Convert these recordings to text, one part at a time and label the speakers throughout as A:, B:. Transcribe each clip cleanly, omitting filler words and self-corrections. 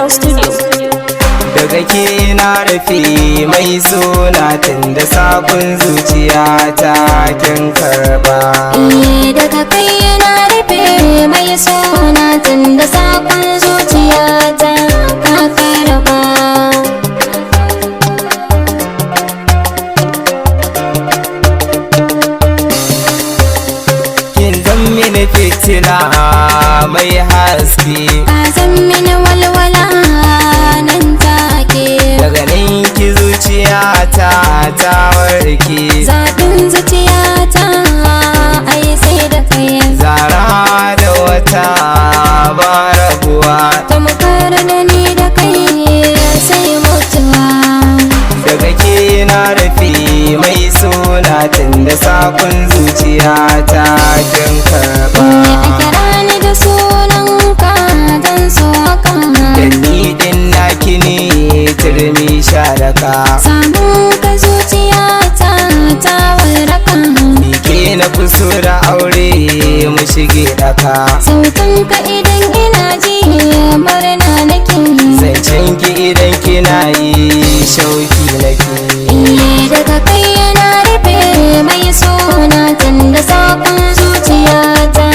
A: Sound Studio.
B: Daga ke na rufe mai suna tun da sakon zuciya ta kin karba.
C: Daga kai na rufe mai suna tun da sakon zuciya ta ka karba.
B: Kin zan mini fitila mai haske,
C: Ka zan mini walwala nan take.
B: daga nan ki zuciya ta warke.
C: Zaɓin zuciya ta ai sai da kai.
B: Zara da wata ba rabuwa,
C: Tamkar da ni da kai sai mutuwa.
B: daga ke na rufe mai suna tun da sakon zuciya ta kin karba.
C: A kira ni da sunanka don so ka.
B: Da ni din naki ne turmi sharaka,
C: Samun ka zuciya ta waraka.
B: ni ke na fi so da aure mu shige daka.
C: Sautin ka idan ina ji murna nake.
B: Zancen ki idan kina yi shauki nake.
C: Daga kai yana rufe mai suna tun da sakon zuciya ta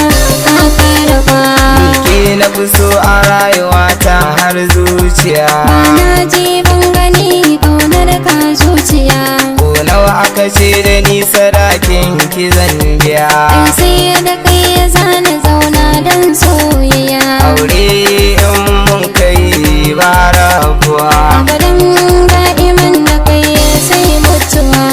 C: ka karba.
B: Ni ke na fi so a rayuwata har zuciya.
C: Bana ji ban gani ƙaunar ka zuciya.
B: Ko nawa aka ce da ni sadakin ki zan biya.
C: Ai sai da kai ya zana zauna don soyayya.
B: Aure in mun kai ba rabuwa.
C: Abadan da'iman da kai sai mutuwa.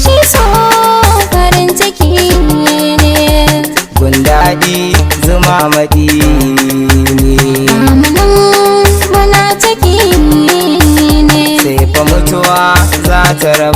C: Shi so farin ciki ne.
B: Gundaɗi zuma maɗi ne,
C: Amanan muna ciki ne.
B: sai fa mutuwa za ta raba